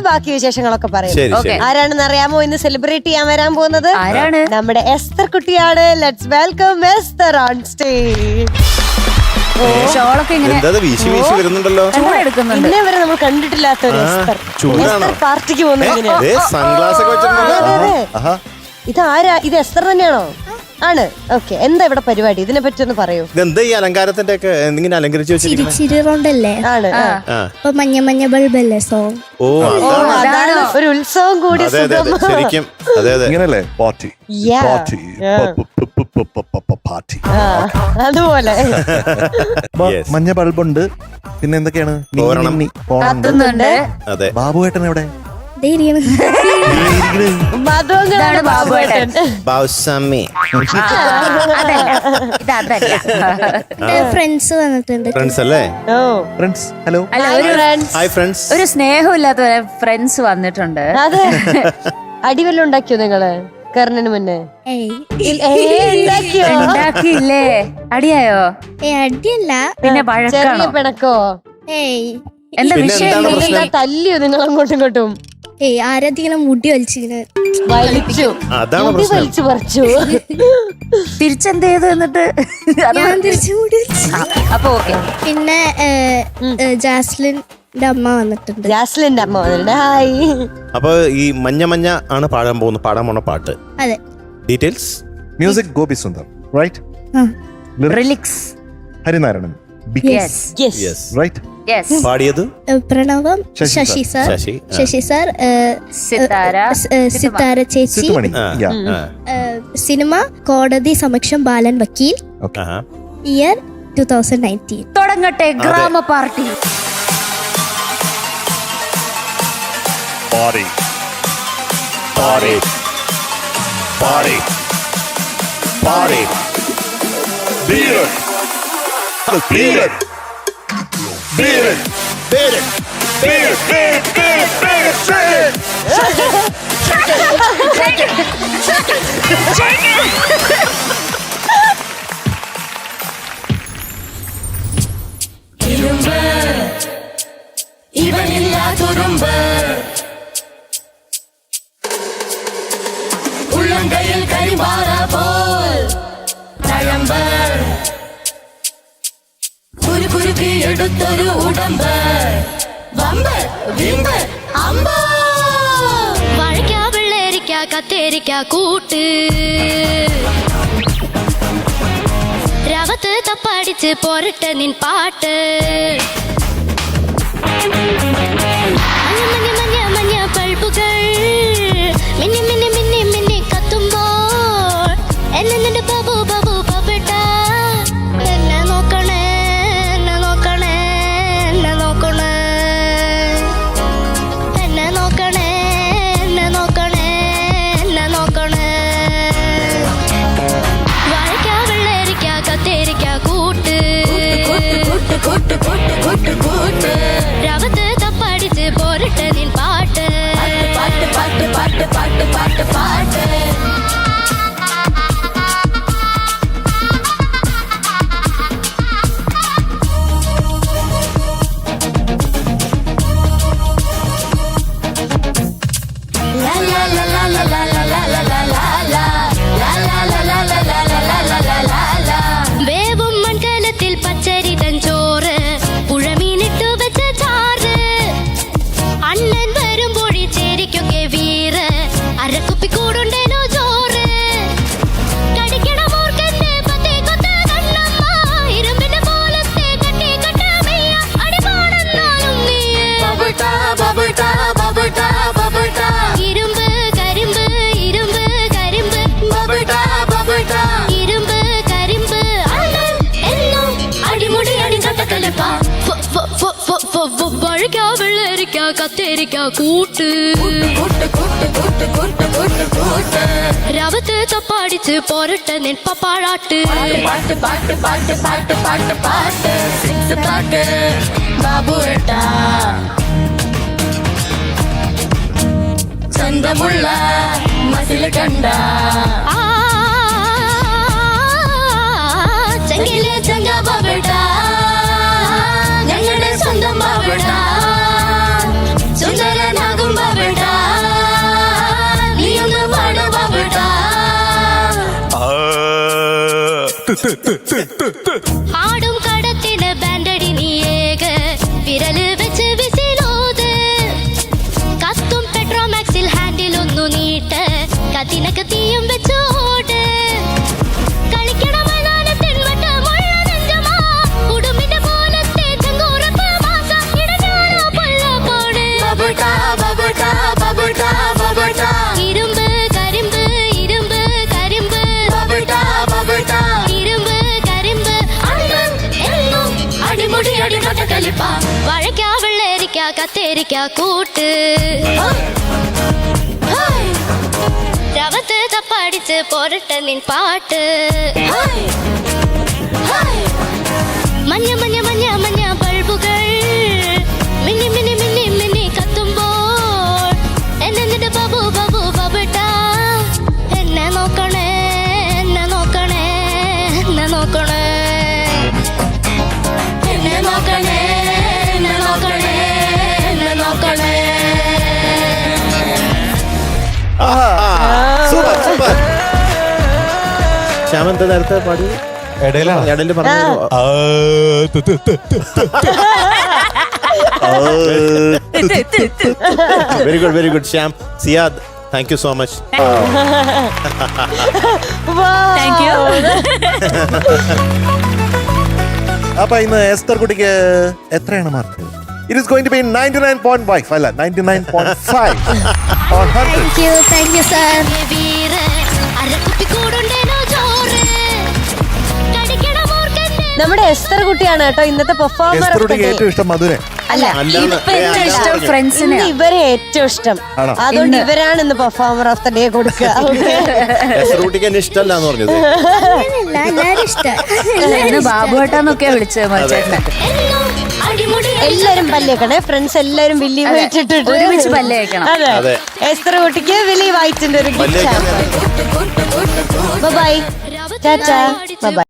ബാക്കി വിശേഷങ്ങളൊക്കെ പറയും. ശരി, ശരി. ആരാണെന്ന് അറിയാമോ ഇന്ന് സെലിബ്രേറ്റ് ചെയ്യാൻ വരാൻ പോകുന്നത്? ആരാണ്? നമ്മുടെ എസ്തർ കുട്ടിയാണ്. Let's welcome Esther on stage. ഷോളൊക്കെ ഇങ്ങനെ എന്താ വീശി വീശി വരുന്നുണ്ടല്ലോ. എടുക്കുന്നുണ്ട്. ഇന്നേ വരെ നമ്മൾ കണ്ടിട്ടില്ലാത്ത ഒരു എസ്തർ. ചൂടാണോ? എസ്തർ പാർട്ടിക്ക് പോകുന്നത് സൺഗ്ലാസ് ഒക്കെ വെച്ചിട്ടുണ്ടല്ലോ. ഇതാരാ? ഇത് എസ്തർ തന്നെയാണോ? ആണ്. ഓക്കെ, എന്താ ഇവിടെ പരിപാടി? ഇതിനെ പറ്റി ഒന്ന് പറയൂ. ഇതെന്താ ഈ അലങ്കാരത്തിന്റെ ഒക്കെ എന്തെങ്കിലും അലങ്കരിച്ച് വെച്ചിരിക്കുന്നത്? ചിരിറോണ്ടല്ലേ? ആണ്. ഇപ്പൊ മഞ്ഞ മഞ്ഞ ബൾബല്ലേ സോങ്? ഓ, അതാണ് ഒരു ഉത്സവം കൂടി. അതെ അതെ അതെ, ശരിക്കും അതെ അതെ. ഇങ്ങനല്ലേ പാർട്ടി Yeah. Party party. അതുപോലെ Yes. മഞ്ഞ ബൾബുണ്ട്. പിന്നെ എന്തൊക്കെയാണ്? തോരണം. കത്തുന്നുണ്ട്. അതെ. ബാബുവേട്ടൻ എവിടെ? മധുവാണ് ബാബുവേട്ടൻ. ബാവുസ്വാമി. ഇതല്ല. ഫ്രണ്ട്സ് വന്നിട്ടുണ്ട്. ഫ്രണ്ട്സ് അല്ലേ? ഓ ഫ്രണ്ട്സ് ഹലോ. അല്ല, ഹായ് ഫ്രണ്ട്സ്. ഒരു സ്നേഹമില്ലാത്ത ഫ്രണ്ട്സ് വന്നിട്ടുണ്ട്. അതെ. അടിവെല്ലാം ഉണ്ടാക്കിയോ നിങ്ങള് കർണന് മുന്നേ? ഉണ്ടാക്കിയോ? ഉണ്ടാക്കിയില്ലേ? അടിയായോ? അടിയല്ല. പിന്നെ ചെറിയ വഴക്കാണോ? പിണക്കോ? എന്താ പിന്നെ വിഷയം? എന്താണ് പ്രശ്നം? തല്ലിയോ നിങ്ങൾ അങ്ങോട്ടും ഇങ്ങോട്ടും? ആരാധിങ്ങനെ മുടി വലിച്ചിങ്ങനെ വലിച്ചു. അതാണ് മുടി പ്രശ്നം. വലിച്ചു പറിച്ചു. തിരിച്ചെന്ത് ചെയ്തു എന്നിട്ട്? ഞാൻ തിരിച്ചു മുടി വലിച്ചു. അപ്പൊ ഓക്കെ. പിന്നെ ജാസ്ലിന്റെ അമ്മ വന്നിട്ടുണ്ട്. ജാസ്ലിന്റെ അമ്മ വന്നിട്ടുണ്ട്. ഹായ്. അപ്പൊ ഈ മഞ്ഞ മഞ്ഞ ആണ് പാടാൻ പോണ പാട്ട്. അതെ. Details? Music Gopi Sundar, right? Lyrics. Harinarayanan, yes yes. Right? Yes. പാടിയത് പ്രണവം, ശശി സാർ, ശശി സാർ, സിത്താര ചേച്ചി. സിത്തുമണി. സിനിമ കോടതി സമക്ഷം ബാലൻ വക്കീൽ. ഇയർ 2019. തുടങ്ങട്ടെ ഗ്രാമ പാർട്ടി. പാടി പാടി പാടി പാടി. Beat it. Beat it. Beat it. Beat it. Beat it. Beat it. Beat it. Beat it. Shake it. Shake it. Shake it. Shake it. Shake it. Shake it. ഇരുമ്പ് ഇവനില്ലാതൊരുമ്പ് ഉള്ളങ്കയിൽ കരിമാറ പോൽ തഴമ്പ് കുരുകുരുക്കി എടുത്തൊരു ഉടമ്പ് വമ്പ് വിമ്പ് അമ്പ് വഴക്കാ വെള്ളരിക്ക കത്തേരിക്ക കൂട്ട് രവത്ത് തപ്പടിച്ച് പോരട്ടെ നിൻ പാട്ട് മഞ്ഞ മഞ്ഞ മഞ്ഞ ബൾബുകൾ മിന്നി മിന്നി മിന്നി മിന്നി കത്തുമ്പോൾ എന്നെ നിന്റെ ബാബു ബാബു ബാബേട്ട എന്നെ നോക്കണേ എന്നെ നോക്കണേ എന്നെ നോക്കണേ എന്നെ നോക്കണേ എന്നെ നോക്കണേ എന്നെ നോക്കണേ വഴക്കാ വെള്ളരിക്ക കത്തേരിക്ക കൂട്ട് കൂട്ട് കൂട്ട് കൂട്ട് കൂട്ട് രവത്ത് തപ്പടിച്ച് പോരട്ടെ നിൻ പാട്ട് പാട്ട് പാട്ട് പാട്ട് പാട്ട് പാട്ട് പാട്ട് വേവും മൺകലത്തിൽ പച്ചരി തൻ ചോറ് പുഴമീനിട്ടു വെച്ച ചാറ് അണ്ണൻ വരുമ്പോഴി ചേരിക്കൊക്കെ വീറ് അരക്കുപ്പി കൂടുണ്ടേനോ ചോറ് കടിക്കണ മൂർക്കന്റെ പത്തേ കൊത്ത കണ്ണമ്മ ഇരുമ്പിന്റെ പോലത്തെ കട്ടി കട്ടമയ്യ അടിപാടെന്നാലും നീയേ ഇരുമ്പ് കരിമ്പ് ഇരുമ്പ് കരിമ്പ് ഇരുമ്പ് കരിമ്പ് അണ്ണൻ എന്നും അടിമുടി അടിച്ചട്ടക്കലപ്പ വഴക്കാ വെള്ളരിക്ക കത്തേരിക്ക കൂട്ട് രവത്ത് തപ്പാടിച്ച് പോരട്ടെ നിൻ പപ്പാഴാട്ട് പാട്ട് പാട്ട് പാട്ട് പാട്ട് പാട്ട് പാട്ട് സിക്സ് പാട്ട് ബാബു ഏട്ടാ ചന്തമുള്ള മസിൽ കണ്ട ചെങ്കിലെ ചങ്ക ബാബേട്ട ഞങ്ങളുടെ സ്വന്തം ബാബേട്ടാ സുന്ദരനാകും ആടും കടത്തിന് ബാൻഡടി നീയേക വിരല് വെച്ച് വിസിലോത് കത്തും പെട്രോമാക്സിൽ ഹാൻഡിൽ ഒന്നു നീട്ട് കത്തിനൊക്കെ തീയും വെച്ചോട് കളിക്കണ മൈതാനത്തിൻ വട്ടമുള്ള നെഞ്ചമാ ഉടുമ്പിന്റെ പോലത്തെ ചെങ്കൂറപ്പ് മാസം ഇടഞ്ഞാലോ പൊള്ളപ്പോട് ഇരുമ്പ് കരിമ്പ് ഇരുമ്പ് കരിമ്പ് ഇരുമ്പ് കരിമ്പ് അണ്ണൻ എന്നും അടിമുടി അടിമട്ട കളിപ്പ വഴക്കാ വെള്ളരിക്ക കത്തേരിക്ക കൂട്ട് രവത്ത് തപ്പടിച്ച് പോരട്ടെ നിൻ പാട്ട് മഞ്ഞ മഞ്ഞ മഞ്ഞ മഞ്ഞ ബൾബുകൾ മിന്നി മിന്നി മിന്നി മിന്നി കത്തുമ്പോൾ എന്നെ ബാബു ബാബു ബാബട്ടാ എന്നെ നോക്കണേ എന്നെ നോക്കണേ എന്നെ നോക്കണേ എന്നെ നോക്കണേ എന്നെ നോക്കണേ എന്നെ നോക്കണേ സൂപ്പർ സൂപ്പർ. ശ്യാമന്ത നേരത്തെ പാടി ഇടയിലാണ് ഇടയില് പറഞ്ഞു. Very good Shyam. Siyad, thank you so much. Thank you. അപ്പൊ ഇന്ന് എസ്തർ കുട്ടിക്ക് എത്രയാണ് mark? It is going to be 99.5 അല്ല 99.5 on 100. Thank you sir. വീര അരക്കുപ്പി കൂടുണ്ടേനോ ചോറ് കടിക്കണ മൂർഖന്റെ നമ്മുടെ എസ്തർ കുട്ടിയാണ് കേട്ടോ ഇന്നത്തെ പെർഫോമർ. എസ്തർ കുട്ടിക്ക് ഏറ്റവും ഇഷ്ടം മധുര. അല്ല, അല്ലാന്ന്. ഇപ്പൊ ഏറ്റവും ഇഷ്ടം ഫ്രണ്ട്സിനെ. ഇന്ന് ഇവരെ ഏറ്റവും ഇഷ്ടം. ആണോ? അതുകൊണ്ട് ഇവരാണ് ഇന്ന് പെർഫോമർ ഓഫ് ദ ഡേ കൊടുക്കുക. കുട്ടിക്ക് എന്നെ ഇഷ്ടമല്ല എന്ന് പറഞ്ഞത്. അങ്ങനെയല്ല, എല്ലാരും ഇഷ്ടം. ഇന്ന് ബാബുവേട്ടാന്നൊക്കെയാ വിളിച്ചത് മച്ചേട്ടനെ. എന്നും അടിമുടി എല്ലാരും പല്ലേക്കണേ, ഫ്രണ്ട്സ് എല്ലാരും വില്ലി വൈറ്റ് ഇട്ടിട്ട് ഒരുമിച്ച് പല്ല് തേക്കണം. അതെ, അതെ. എസ്തർ കുട്ടിക്ക് വില്ലി വൈറ്റിന്റെ ഒരു പല്ല് ഗിഫ്റ്റ്. തേക്കാൻ ബൈ, ടാറ്റാ, ബൈ.